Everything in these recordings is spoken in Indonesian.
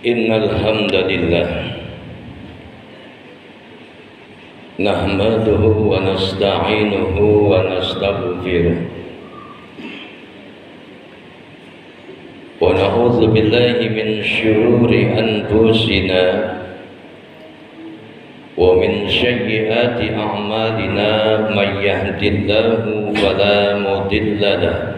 إن الحمد لله نحمده ونستعينه ونستغفره ونعوذ بالله من شرور أنفسنا ومن سيئات أعمالنا من يهد الله فلا مضل له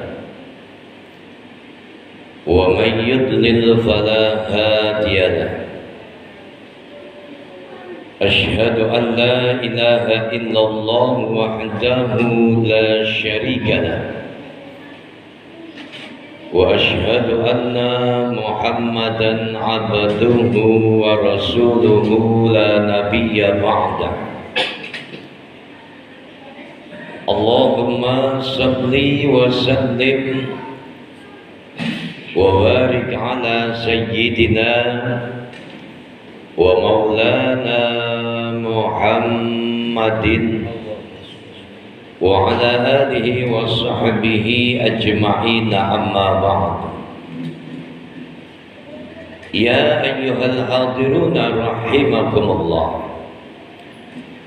ومن يضلل فلا هادي له أشهد أن لا إله إلا الله وحده لا شريك له وأشهد أن محمدا عبده ورسوله لا نبي بعده اللهم صل وسلم وبارك على سيدنا ومولانا محمد وعلى آله وصحبه أجمعين أما بعد يا أيها الحاضرون رحمكم الله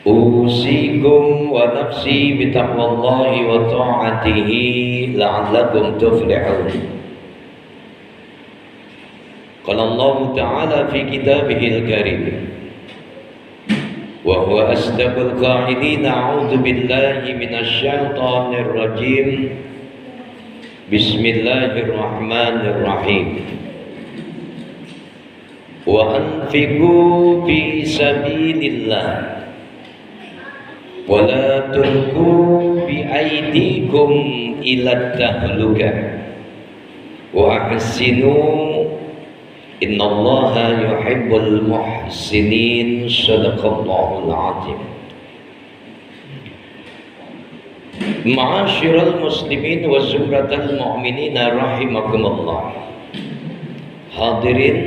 أوصيكم ونفسي بتقوى الله وطاعته لعلكم تفلحون قال الله تعالى في كتابه الكريم وهو أصدق القائلين أعوذ بالله من الشيطان الرجيم بسم الله الرحمن الرحيم وأنفقوا في سبيل الله ولا تلقوا بأيديكم إلى التهلكة وأحسنوا إن الله يحب المحسنين صدق الله العظيم معاشر المسلمين وزمرة المؤمنين رحمكم الله. Hadirin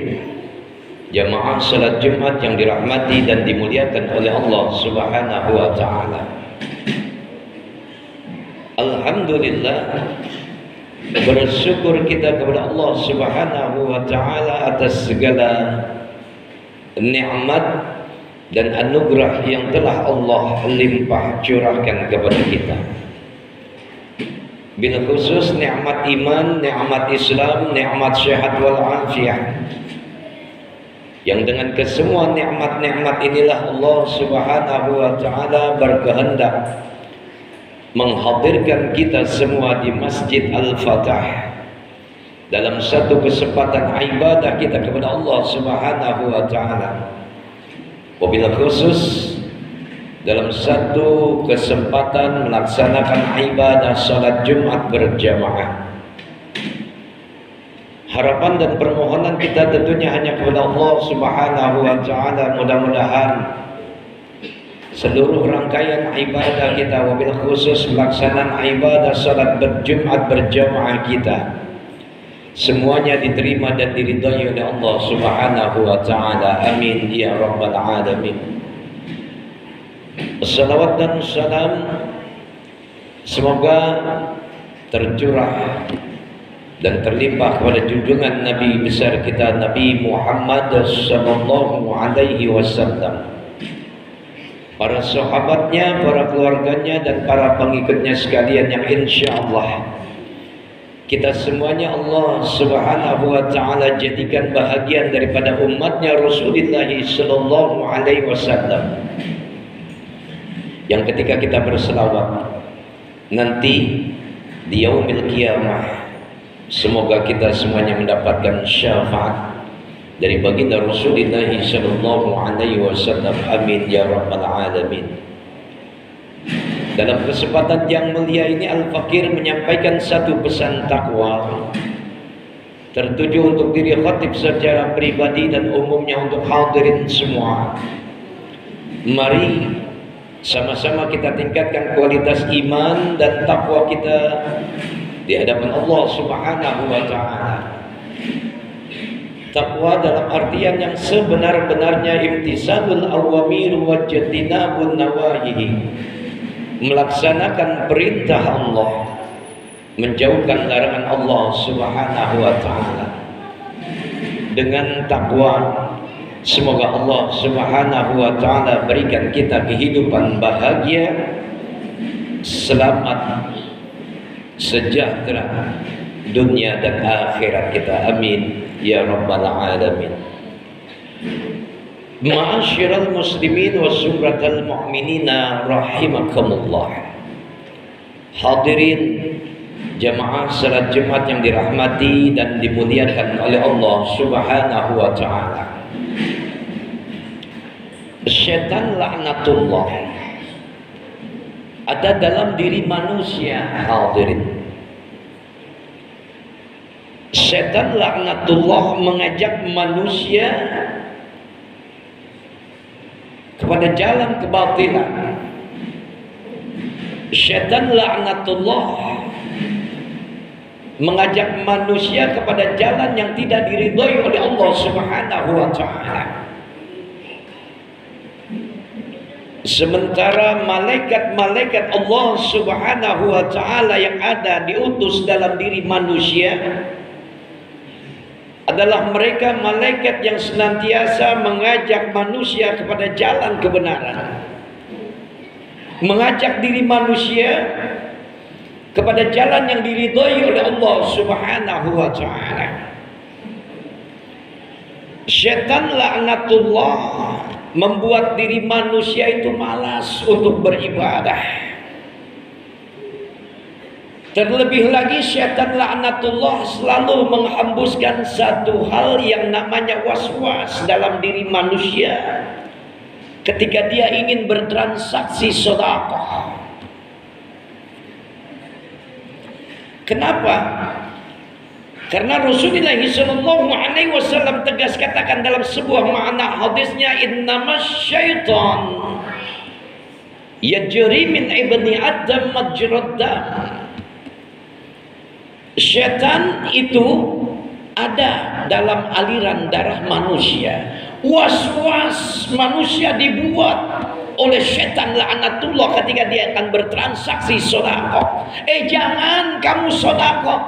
jamaah salat Jumat yang dirahmati dan dimuliakan oleh Allah Subhanahu wa taala. Alhamdulillah, bersyukur kita kepada Allah Subhanahu wa taala atas segala nikmat dan anugerah yang telah Allah limpah curahkan kepada kita. Bil khusus nikmat iman, nikmat Islam, nikmat sehat wal afiah. Yang dengan kesemua nikmat-nikmat inilah Allah Subhanahu wa taala berkehendak menghadirkan kita semua di Masjid Al-Fatah dalam satu kesempatan ibadah kita kepada Allah Subhanahu wa taala. Wabil khusus dalam satu kesempatan melaksanakan ibadah salat Jumat berjamaah. Harapan dan permohonan kita tentunya hanya kepada Allah Subhanahu wa taala, mudah-mudahan seluruh rangkaian ibadah kita, wabil khusus pelaksanaan ibadah salat berjumat berjamaah kita, semuanya diterima dan diridhai oleh Allah Subhanahu wa taala. Amin ya rabbal alamin. Salawat dan salam semoga tercurah dan terlimpah kepada junjungan Nabi besar kita Nabi Muhammad sallallahu alaihi wasallam, para sahabatnya, para keluarganya, dan para pengikutnya sekalian yang insya Allah kita semuanya Allah Subhanahu wa taala jadikan bahagian daripada umatnya Rasulullah sallallahu alaihi wasallam, yang ketika kita berselawat nanti di yaumil qiyamah semoga kita semuanya mendapatkan syafaat dari baginda Rasulullah sallallahu alaihi wasallam. Amin ya rabbal alamin. Dalam kesempatan yang mulia ini Al-Fakir menyampaikan satu pesan takwa tertuju untuk diri khatib secara pribadi dan umumnya untuk hadirin semua. Mari sama-sama kita tingkatkan kualitas iman dan takwa kita di hadapan Allah Subhanahu wa taala. Takwa dalam artian yang sebenar-benarnya imtisalul awamir wa jatinabun nawahihi, melaksanakan perintah Allah, menjauhkan larangan Allah Subhanahu wa taala. dengan takwa. Semoga Allah Subhanahu wa taala berikan kita kehidupan bahagia, selamat, sejahtera dunia dan akhirat kita. Amin ya rabbal alamin. Ma'asyiral muslimin wa sumratal mu'minina rahimakumullah. Hadirin jamaah salat Jumat yang dirahmati dan dimuliakan oleh Allah Subhanahu wa taala. Syaitan laknatullah ada dalam diri manusia, hadirin. Syaitan laknatullah mengajak manusia kepada jalan kebatilan. Syaitan laknatullah mengajak manusia kepada jalan yang tidak diridhoi oleh Allah Subhanahu wa taala. Sementara malaikat-malaikat Allah Subhanahu wa taala yang ada diutus dalam diri manusia adalah mereka malaikat yang senantiasa mengajak manusia kepada jalan kebenaran, mengajak diri manusia kepada jalan yang diridhoi oleh Allah Subhanahu wa taala. Syaitan laknatullah membuat diri manusia itu malas untuk beribadah. Terlebih lagi syaitan laknatullah selalu menghembuskan satu hal yang namanya was-was dalam diri manusia ketika dia ingin bertransaksi sedekah. Kenapa? Karena Rasulullah sallallahu alaihi wasallam tegas katakan dalam sebuah makna hadisnya, innamas syaitan yajri min ibni adam majrad dam. Syaitan itu ada dalam aliran darah manusia. Was-was manusia dibuat oleh syaitan laknatullah ketika dia akan bertransaksi sedekah. Jangan kamu sedekah,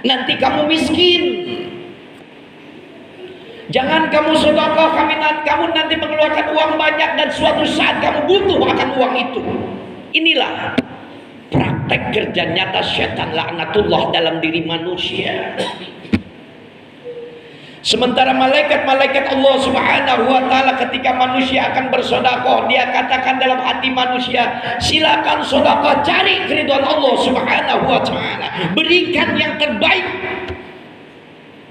nanti kamu miskin. Jangan kamu sedekah, kamu nanti mengeluarkan uang banyak dan suatu saat kamu butuh akan uang itu. Inilah praktek kerja nyata syaitan laknatullah dalam diri manusia. Sementara malaikat-malaikat Allah Subhanahu wa taala ketika manusia akan bersedekah, dia katakan dalam hati manusia, silakan sedekah, cari keridhaan Allah Subhanahu wa taala. Berikan yang terbaik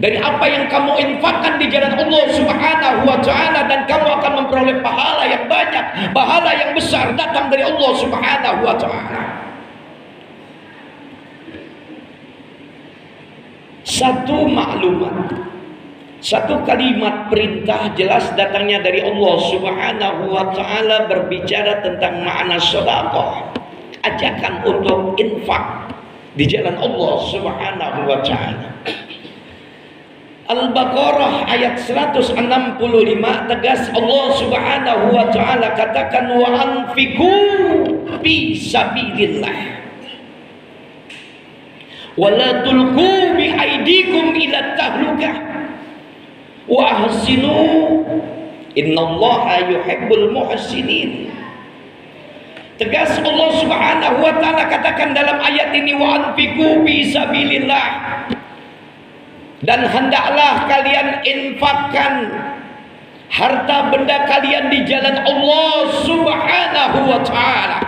dari apa yang kamu infakkan di jalan Allah Subhanahu wa taala, dan kamu akan memperoleh pahala yang banyak, pahala yang besar datang dari Allah Subhanahu wa taala. Satu maklumat, satu kalimat perintah jelas datangnya dari Allah Subhanahu wa taala berbicara tentang makna sedekah, ajakan untuk infak di jalan Allah Subhanahu wa taala. Al-Baqarah ayat 165 tegas Allah Subhanahu wa taala katakan, wa anfiqu fi sabilillah wa la tulqu bi aidikum ila tahlukah wa ahsinu innallaha yuhibbul muhsinin. Tegas Allah Subhanahu wa taala katakan dalam ayat ini, wa anfiqu fi sabilillah, dan hendaklah kalian infakkan harta benda kalian di jalan Allah Subhanahu wa taala.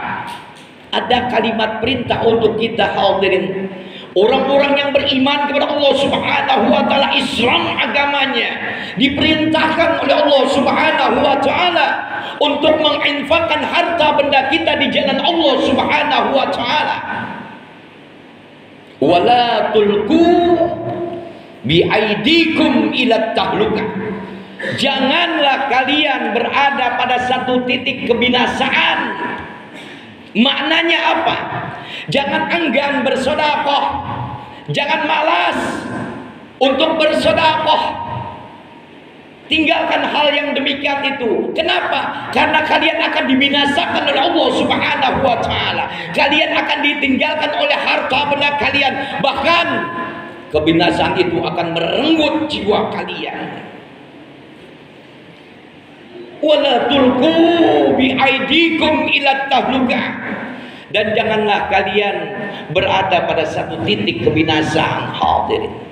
Ada kalimat perintah untuk kita, hadirin. Orang-orang yang beriman kepada Allah Subhanahu wa taala, Islam agamanya, diperintahkan oleh Allah Subhanahu wa taala untuk menginfakkan harta benda kita di jalan Allah Subhanahu wa taala. Wala tulqu bi aidikum ila tahlukah. Janganlah kalian berada pada satu titik kebinasaan. Maknanya apa? Jangan enggan bersedekah, jangan malas untuk bersedekah. Tinggalkan hal yang demikian itu. Kenapa? Karena kalian akan dibinasakan oleh Allah Subhanahu wa taala. Kalian akan ditinggalkan oleh harta benda kalian. Bahkan Kebinasaan itu akan merenggut jiwa kalian. Wala tulqu biaidikum ila tahlukah. Dan janganlah kalian berada pada satu titik kebinasaan. Hadirin.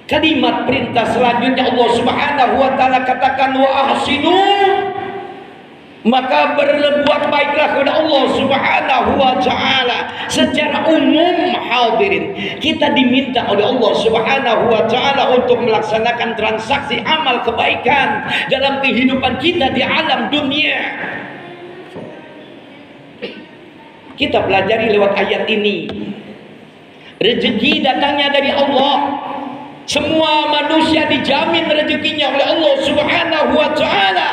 Kalimat perintah selanjutnya Allah Subhanahu wa taala katakan wa ahsinu, maka berbuat baiklah kepada Allah Subhanahu wa taala. Secara umum hadirin, kita diminta oleh Allah Subhanahu wa taala untuk melaksanakan transaksi amal kebaikan dalam kehidupan kita di alam dunia. Kita pelajari lewat ayat ini, rezeki datangnya dari Allah. Semua manusia dijamin rezekinya oleh Allah Subhanahu wa taala.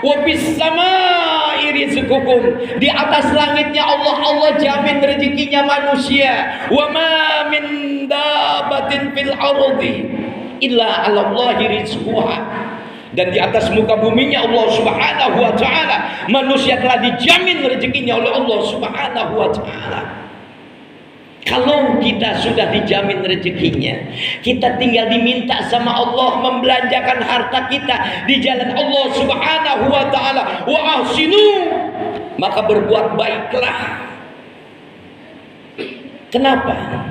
Wa bis samaa'i rizqukum, di atas langitnya Allah jamin rezekinya manusia. Wa ma min dabatin fil ardi illa 'ala Allahi rizquha. Dan di atas muka buminya Allah Subhanahu wa taala, manusia telah dijamin rezekinya oleh Allah Subhanahu wa taala. Kalau kita sudah dijamin rezekinya, kita tinggal diminta sama Allah membelanjakan harta kita di jalan Allah Subhanahu wa taala. Wa ahsinu, maka berbuat baiklah. Kenapa?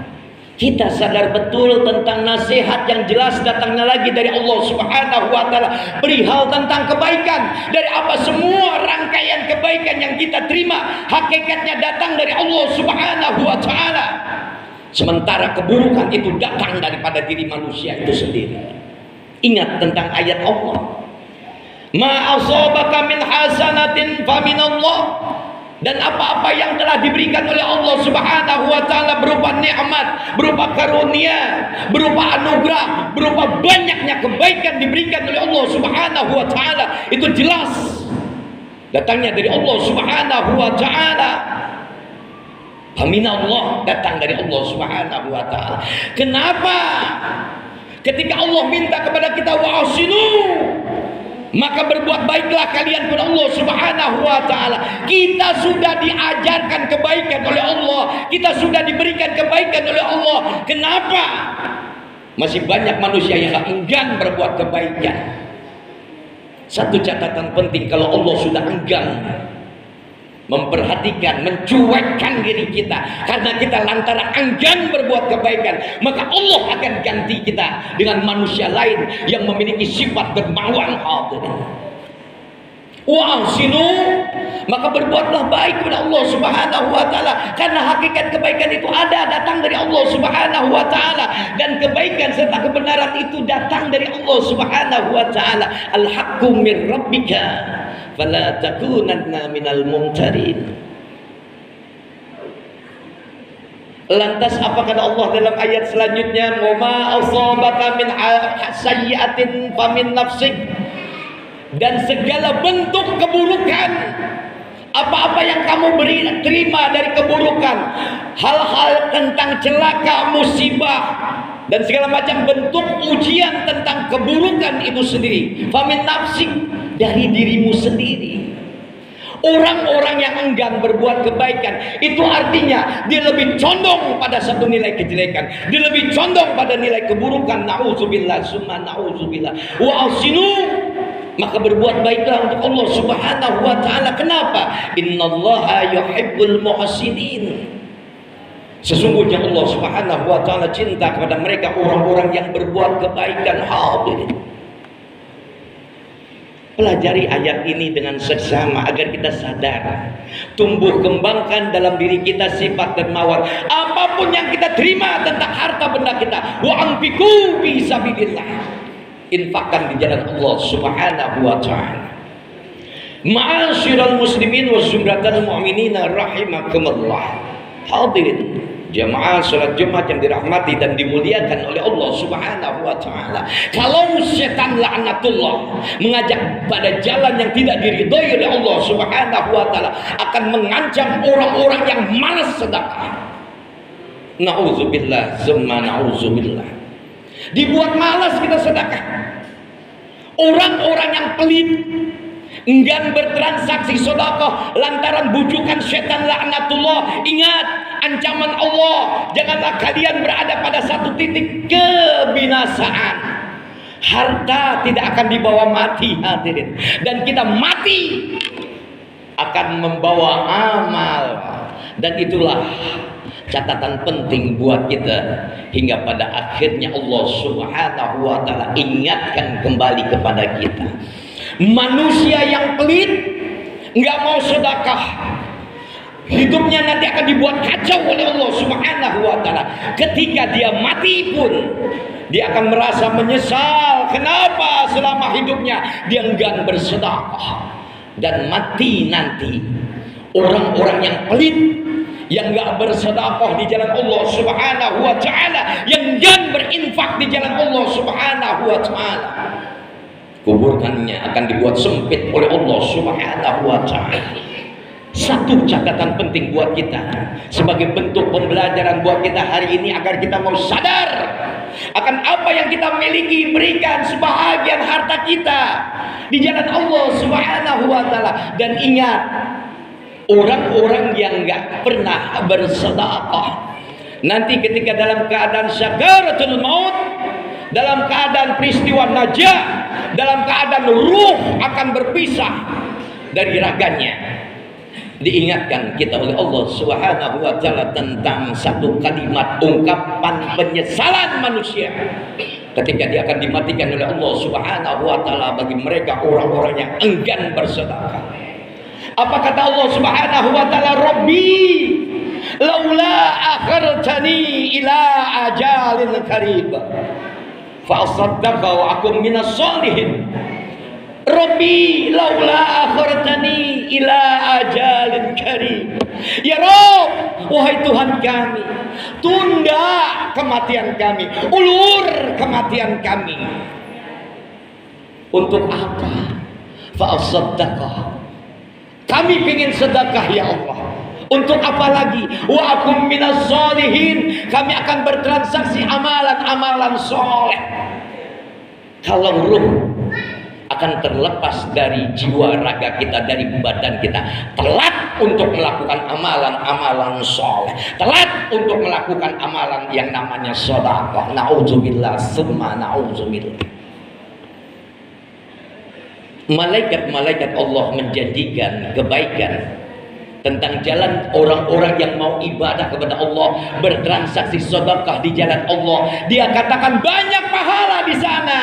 Kita sadar betul tentang nasihat yang jelas datangnya lagi dari Allah Subhanahu wa taala perihal tentang kebaikan. Dari apa semua rangkaian kebaikan yang kita terima, hakikatnya datang dari Allah Subhanahu wa taala. Sementara keburukan itu datang daripada diri manusia itu sendiri. Ingat tentang ayat Allah. Ma asabaka min hasanatin faminallah. Dan apa-apa yang telah diberikan oleh Allah Subhanahu wa taala berupa nikmat, berupa karunia, berupa anugerah, berupa banyaknya kebaikan diberikan oleh Allah Subhanahu wa taala, itu jelas datangnya dari Allah Subhanahu wa taala. Faminallah, datang dari Allah Subhanahu wa taala. Kenapa? Ketika Allah minta kepada kita wa ahsinu, maka berbuat baiklah kalian kepada Allah Subhanahu wa taala. Kita sudah diajarkan kebaikan oleh Allah, kita sudah diberikan kebaikan oleh Allah. Kenapa masih banyak manusia yang enggan berbuat kebaikan? Satu catatan penting, kalau Allah sudah enggan memperhatikan, mencuekkan diri kita karena kita lantaran enggan berbuat kebaikan, maka Allah akan ganti kita dengan manusia lain yang memiliki sifat dermawan. Wa ahsinu, maka berbuatlah baik kepada Allah Subhanahu wa taala, karena hakikat kebaikan itu datang dari Allah Subhanahu wa taala, dan kebaikan serta kebenaran itu datang dari Allah Subhanahu wa taala. Al-haqqu min rabbika fala takunanna minal mumtarin. Lantas apa kata Allah dalam ayat selanjutnya? Wa ma asabaka min sayyi'atin famin nafsik. Dan segala bentuk keburukan, apa-apa yang kamu terima dari keburukan, hal-hal tentang celaka, musibah, dan segala macam bentuk ujian tentang keburukan itu sendiri, famin nafsik, dari dirimu sendiri. Orang-orang yang enggan berbuat kebaikan, itu artinya dia lebih condong pada satu nilai kejelekan, dia lebih condong pada nilai keburukan. Na'udzubillah summa na'udzubillah. Wa ahsinu, maka berbuat baiklah untuk Allah Subhanahu wa taala. Kenapa? Innallaha yuhibbul muhsinin. Sesungguhnya Allah Subhanahu wa taala cinta kepada mereka orang-orang yang berbuat kebaikan. Hadirin, pelajari ayat ini dengan seksama agar kita sadar, tumbuh kembangkan dalam diri kita sifat dermawan. Apapun yang kita terima tentang harta benda kita, wa anfiqu fi sabilillah, infakkan di jalan Allah Subhanahu wa taala. Ma'asyiral muslimin wa zumratal mu'minina rahimakumullah. Hadirin jamaah salat Jumat yang dirahmati dan dimuliakan oleh Allah Subhanahu wa taala. Kalau setan laknatullah mengajak pada jalan yang tidak diridhoi oleh Allah Subhanahu wa taala, akan mengancam orang-orang yang malas sedekah. Nauzubillah summa nauzubillah. Dibuat malas kita sedekah. Orang-orang yang pelit, enggan bertransaksi sedekah lantaran bujukan setan laknatullah. Ingat ancaman Allah, janganlah kalian berada pada satu titik kebinasaan. Harta tidak akan dibawa mati hadirin, dan kita mati akan membawa amal. Dan itulah catatan penting buat kita, hingga pada akhirnya Allah Subhanahu wa taala ingatkan kembali kepada kita. Manusia yang pelit, nggak mau sedekah, hidupnya nanti akan dibuat kacau oleh Allah Subhanahu wa taala. Ketika dia mati pun dia akan merasa menyesal. Kenapa selama hidupnya dia enggan bersedekah? Dan mati nanti orang-orang yang pelit, yang enggak bersedekah di jalan Allah Subhanahu wa taala, yang enggan berinfak di jalan Allah Subhanahu wa taala, kuburannya akan dibuat sempit oleh Allah Subhanahu wa taala. Satu catatan penting buat kita, sebagai bentuk pembelajaran buat kita hari ini, agar kita mau sadar akan apa yang kita miliki. Berikan sebahagian harta kita di jalan Allah Subhanahu wa taala. Dan ingat, orang-orang yang enggak pernah bersedekah, nanti ketika dalam keadaan sakaratul maut, dalam keadaan peristiwa najah, dalam keadaan ruh akan berpisah dari raganya, diingatkan kita oleh Allah Subhanahu wa taala tentang satu kalimat ungkapan penyesalan manusia ketika dia akan dimatikan oleh Allah Subhanahu wa taala bagi mereka orang-orang yang enggan bersedekah. Apa kata Allah Subhanahu wa taala? Rabbi laula akhartani ila ajalin qarib fa asaddaqa wa akum minas sholihin. Rabbi laula akhartani ila ajalin qarib. Ya Rabb, wahai Tuhan kami, tunda kematian kami, ulur kematian kami. Untuk apa? Fa asaddaqa, kami ingin sedekah ya Allah. Untuk apa lagi? Wa akum minas sholihin, kami akan bertransaksi amalan-amalan soleh. Kalau ruh akan terlepas dari jiwa raga kita, dari badan kita, telat untuk melakukan amalan-amalan soleh, telat untuk melakukan amalan yang namanya sedekah. Nauzubillah summa nauzubillah. Malaikat-malaikat Allah menjanjikan kebaikan tentang jalan orang-orang yang mau ibadah kepada Allah, bertransaksi sedekah di jalan Allah. Dia katakan banyak pahala di sana.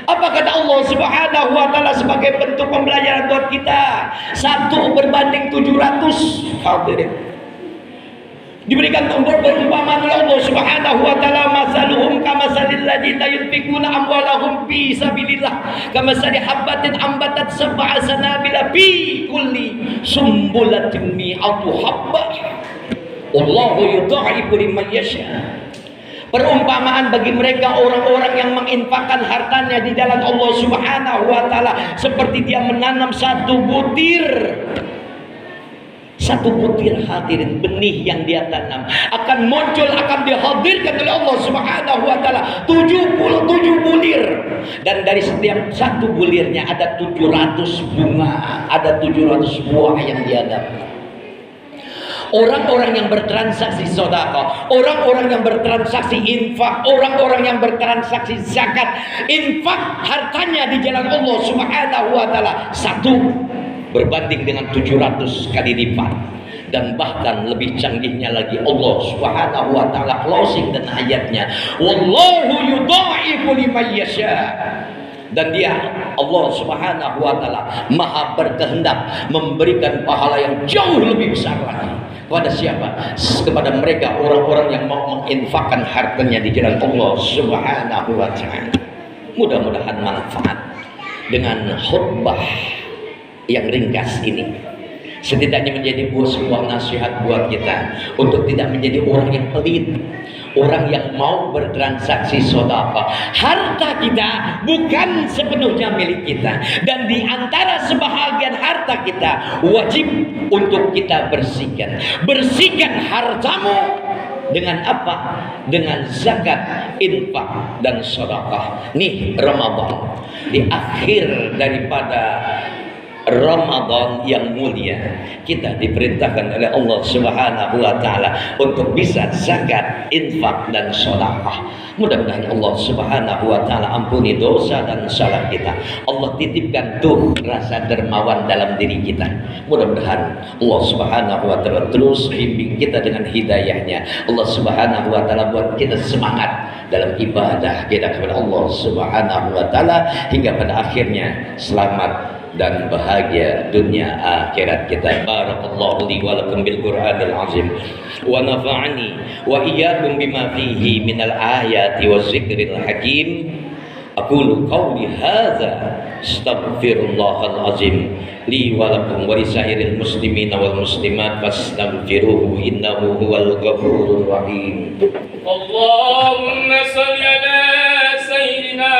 Apa kata Allah Subhanahu wa taala sebagai bentuk pembelajaran buat kita? 1 berbanding 700. Hadirin, diberikan perumpamaan oleh Allah Subhanahu wa taala, masaluhum kamasalil ladzina yunfikuna amwalahum fi sabilillah kamasali habbatin ambatat sab'a sanabila fi kulli sumbulatin mi'atu habbah wallahu yudha'ifu liman yasha. Perumpamaan bagi mereka orang-orang yang menginfakkan hartanya di jalan Allah Subhanahu wa taala seperti dia menanam satu butir hadirin, benih yang dia tanam akan muncul, akan dihadirkan oleh Allah Subhanahu wa taala 77 bulir, dan dari setiap satu bulirnya ada 700 bunga, ada 700 buah yang dia dapat. Orang-orang yang bertransaksi sedekah, orang-orang yang bertransaksi infak, orang-orang yang bertransaksi zakat, infak hartanya di jalan Allah Subhanahu wa taala 1 berbanding dengan 700 kali lipat. Dan bahkan lebih canggihnya lagi, Allah Subhanahu wa taala closing dan ayatnya, wallahu yudha'ifu liman yasha. Dan dia, Allah Subhanahu wa taala, maha berkehendak memberikan pahala yang jauh lebih besar lagi. Kepada siapa? Kepada mereka orang-orang yang mau menginfakkan hartanya di jalan Allah Subhanahu wa taala. Mudah-mudahan manfaat dengan khutbah yang ringkas ini setidaknya menjadi sebuah nasihat buat kita untuk tidak menjadi orang yang pelit, orang yang mau bertransaksi sedekah. Harta kita bukan sepenuhnya milik kita, dan di antara sebahagian harta kita wajib untuk kita bersihkan. Bersihkan hartamu Dengan apa? Dengan zakat, infak, dan sedekah. Nih Ramadan, di akhir daripada Ramadan yang mulia, kita diperintahkan oleh Allah Subhanahu wa taala untuk bisa zakat, infak, dan sedekah. Mudah-mudahan Allah Subhanahu wa taala ampuni dosa dan salah kita. Allah titipkan tuh rasa dermawan dalam diri kita. Mudah-mudahan Allah Subhanahu wa taala terus bimbing kita dengan hidayahnya. Allah Subhanahu wa taala buat kita semangat dalam ibadah kita kepada Allah Subhanahu wa taala hingga pada akhirnya selamat dan bahagia dunia akhirat kita. Barakallahu li wa lakum bil Qur'anil azim wa nafa'ani wa iyyakum bima fihi minal ayati waz zikril hakim. Aqulu qawli hadza astaghfirullahal azim li wa lakum wa lisairil muslimina wal muslimat fastaghfiruhu innahu huwal ghafurur rahim. Allahumma shalli ala sayyidina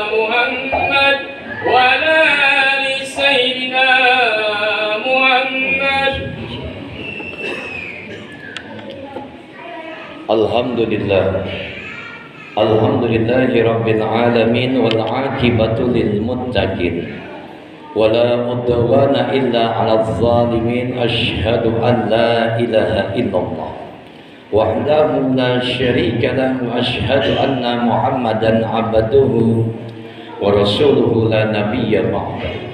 Muhammad wa ala ali sayyidina Muhammad. Alhamdulillah, alhamdulillahi rabbil alamin wal aqibatu lil muttaqin wala udwana illa 'alal zalimin. Asyhadu an la ilaha illallah wahdahu la syarika lahu wa asyhadu anna Muhammadan 'abduhu wa rasuluhu la nabiyya ba'da.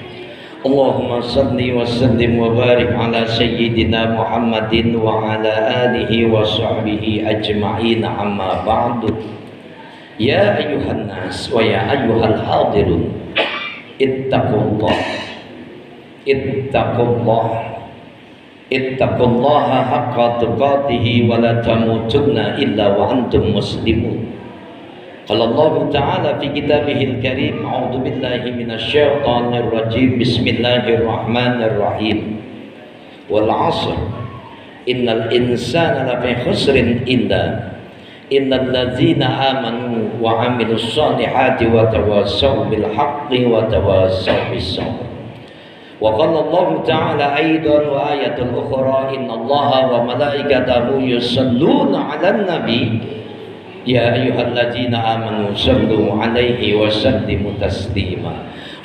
Allahumma salli wa sallim wa barik ala sayyidina Muhammadin wa ala alihi wa sahbihi ajma'in, amma ba'du. Ya ayyuhan nas wa ya ayyuhal hadirun, ittaqullah ittaqullaha haqqa tuqatih wa la tamutunna illa wa antum muslimun. Qala Allah Ta'ala fi kitabihil karim, a'udzu billahi minasyaitonir rajim, bismillahirrahmanirrahim. Wal 'asr innal insana lafi khusrin illa innal ladzina amanu wa 'amilus solihati wa tawassaw bil haqqi wa tawassaw bis sabr. Wa qala Allah Ta'ala aidan wa ayatul ukhra innallaha wa malaikatahu yusalluna 'alan nabi ya ayyuhalladzina amanu sallu 'alaihi wa sallimu taslima.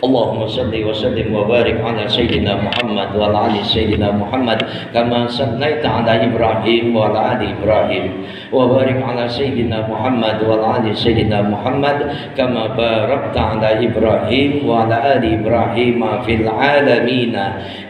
Allahumma salli wa sallim wa barik ala sayyidina Muhammad wa ala ali sayyidina Muhammad kama sallaita ala Ibrahim wa ala ali Ibrahim wa barik ala sayyidina Muhammad wa ala ali sayyidina Muhammad kama barakta ala Ibrahim wa ala ali Ibrahim fil alamin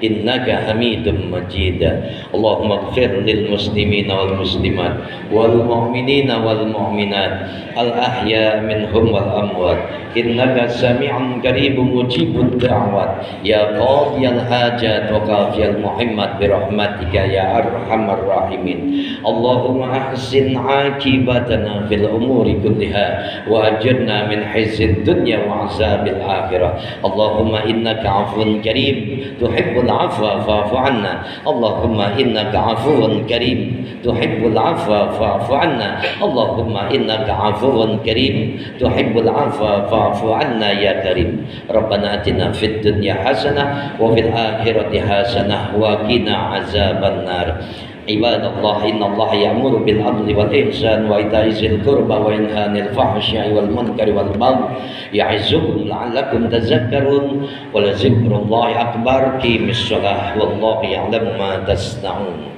innaka Hamidum Majid. Allahumma ighfir lil muslimina wal muslimat wal mu'minina wal mu'minat al ahya minhum wal amwat innaka sami'un qaribun mujibud da'wat ya qadiyal hajat wa qafiyal muhammad birahmatika ya arhamar rahimin. Allahumma ahsin akibatana fil umuri kulliha wa ajirna min hizzid dunya wa azabil akhirah. Allahumma innaka afuwun karim tuhibbul afwa fa'fu anna. Allahumma innaka afuwun karim tuhibbul afwa fa'fu anna. Allahumma innaka afuwun karim tuhibbul afwa fa'fu anna ya karim. Rabbana atina fid dunya hasanah wa fil akhirati hasanah wa qina azaban nar. Ibadallah, innallaha ya'muru bil adli wal ihsan wa ita'i dzil qurba wa yanha 'anil fahsya'i wal munkari wal baghi ya'izukum la'allakum tadhakkarun wa la dzikrullahi akbar. Qimis shalah wallahu ya'lamu ma tasna'un.